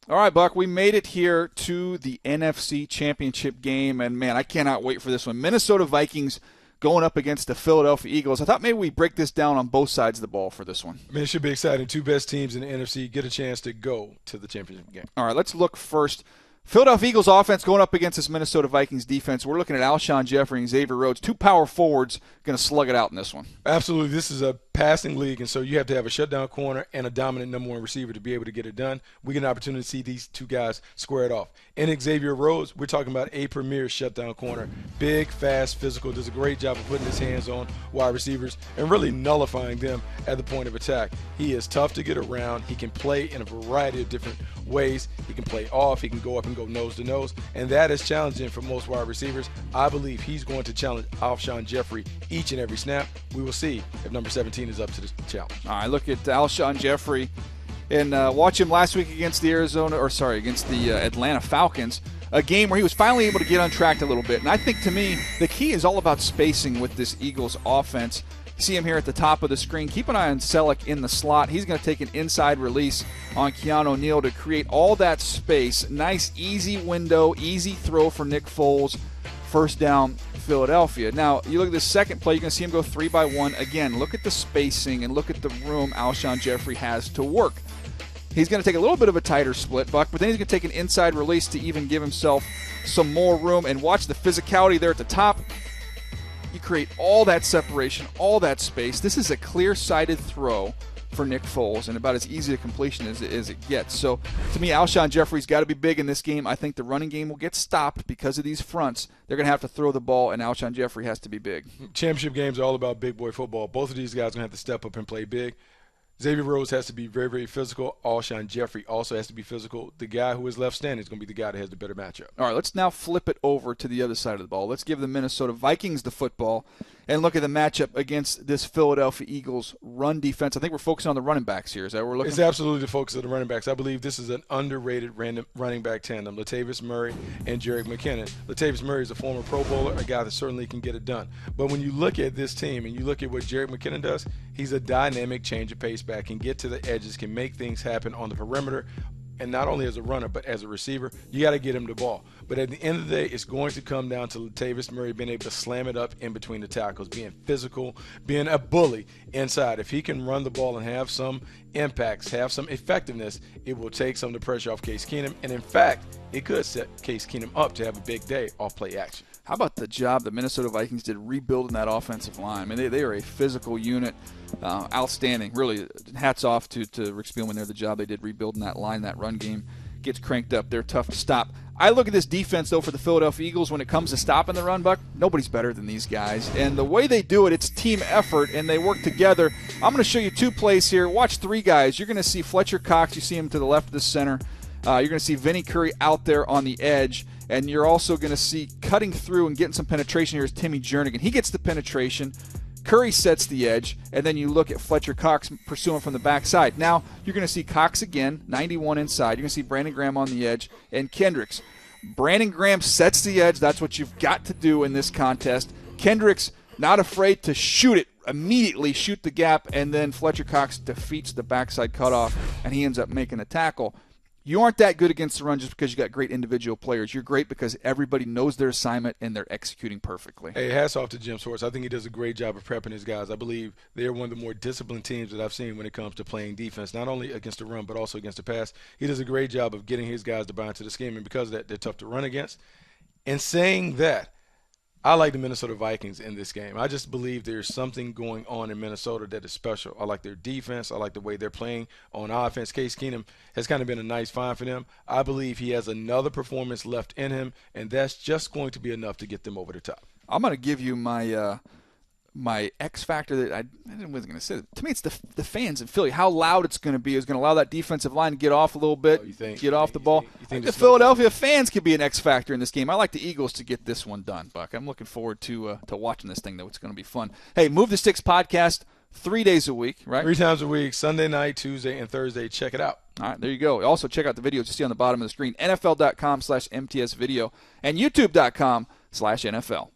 All right, Buck, we made it here to the NFC Championship game, and, man, I cannot wait for this one. Minnesota Vikings going up against the Philadelphia Eagles. I thought maybe we break this down on both sides of the ball for this one. I mean, it should be exciting. Two best teams in the NFC get a chance to go to the championship game. All right, let's look first. Philadelphia Eagles offense going up against this Minnesota Vikings defense. We're looking at Alshon Jeffrey and Xavier Rhodes, two power forwards, going to slug it out in this one. Absolutely. This is a passing league, and so you have to have a shutdown corner and a dominant number one receiver to be able to get it done. We get an opportunity to see these two guys square it off. And Xavier Rhodes, we're talking about a premier shutdown corner. Big, fast, physical, does a great job of putting his hands on wide receivers and really nullifying them at the point of attack. He is tough to get around. He can play in a variety of different ways. He can play off. He can go up and go nose to nose, and that is challenging for most wide receivers. I believe he's going to challenge Alshon Jeffrey each and every snap. We will see if number 17 is up to the challenge. All right, look at Alshon Jeffrey and watch him last week against the Atlanta Falcons, a game where he was finally able to get untracked a little bit. And I think, to me, the key is all about spacing with this Eagles offense. See him here at the top of the screen. Keep an eye on Selleck in the slot. He's going to take an inside release on Keanu Neal to create all that space. Nice, easy window, easy throw for Nick Foles. First down, Philadelphia. Now, you look at this second play, you're going to see him go 3-by-1. Again, look at the spacing and look at the room Alshon Jeffrey has to work. He's going to take a little bit of a tighter split, Buck, but then he's going to take an inside release to even give himself some more room. And watch the physicality there at the top. You create all that separation, all that space. This is a clear-sided throw for Nick Foles, and about as easy a completion as it gets. So, to me, Alshon Jeffrey's got to be big in this game. I think the running game will get stopped because of these fronts. They're going to have to throw the ball, and Alshon Jeffrey has to be big. Championship games are all about big boy football. Both of these guys are going to have to step up and play big. Xavier Rhodes has to be very, very physical. Alshon Jeffrey also has to be physical. The guy who is left standing is going to be the guy that has the better matchup. All right, let's now flip it over to the other side of the ball. Let's give the Minnesota Vikings the football and look at the matchup against this Philadelphia Eagles run defense. I think we're focusing on the running backs here. Is that what we're looking? It's absolutely the focus of the running backs. I believe this is an underrated running back tandem, Latavius Murray and Jerick McKinnon. Latavius Murray is a former Pro Bowler, a guy that certainly can get it done. But when you look at this team and you look at what Jerick McKinnon does, he's a dynamic change of pace back, can get to the edges, can make things happen on the perimeter. And not only as a runner, but as a receiver, you got to get him the ball. But at the end of the day, it's going to come down to Latavius Murray being able to slam it up in between the tackles, being physical, being a bully inside. If he can run the ball and have some impacts, have some effectiveness, it will take some of the pressure off Case Keenum. And in fact, it could set Case Keenum up to have a big day off play action. How about the job the Minnesota Vikings did rebuilding that offensive line? I mean, they are a physical unit. Outstanding. Really, hats off to Rick Spielman there, the job they did rebuilding that line. That run game gets cranked up. They're tough to stop. I look at this defense, though, for the Philadelphia Eagles when it comes to stopping the run, Buck. Nobody's better than these guys. And the way they do it, it's team effort, and they work together. I'm going to show you two plays here. Watch three guys. You're going to see Fletcher Cox. You see him to the left of the center. You're going to see Vinny Curry out there on the edge. And you're also going to see cutting through and getting some penetration here is Timmy Jernigan. He gets the penetration. Curry sets the edge, and then you look at Fletcher Cox pursuing from the backside. Now, you're going to see Cox again, 91 inside. You're going to see Brandon Graham on the edge, and Kendricks. Brandon Graham sets the edge. That's what you've got to do in this contest. Kendricks not afraid to shoot it, immediately shoot the gap, and then Fletcher Cox defeats the backside cutoff, and he ends up making a tackle. You aren't that good against the run just because you got great individual players. You're great because everybody knows their assignment and they're executing perfectly. Hey, hats off to Jim Schwartz. I think he does a great job of prepping his guys. I believe they're one of the more disciplined teams that I've seen when it comes to playing defense, not only against the run but also against the pass. He does a great job of getting his guys to buy into the scheme, and because of that, they're tough to run against. And saying that, I like the Minnesota Vikings in this game. I just believe there's something going on in Minnesota that is special. I like their defense. I like the way they're playing on offense. Case Keenum has kind of been a nice find for them. I believe he has another performance left in him, and that's just going to be enough to get them over the top. I'm going to give you my my X factor that I wasn't going to say. To me, it's the fans in Philly. How loud it's going to be is going to allow that defensive line to get off a little bit, get off the ball. You think the Philadelphia fans could be an X factor in this game. I like the Eagles to get this one done, Buck. I'm looking forward to watching this thing, though. It's going to be fun. Hey, Move the Sticks podcast, 3 days a week, right? 3 times a week, Sunday night, Tuesday, and Thursday. Check it out. All right, there you go. Also, check out the videos you see on the bottom of the screen, NFL.com/MTS video and YouTube.com/NFL.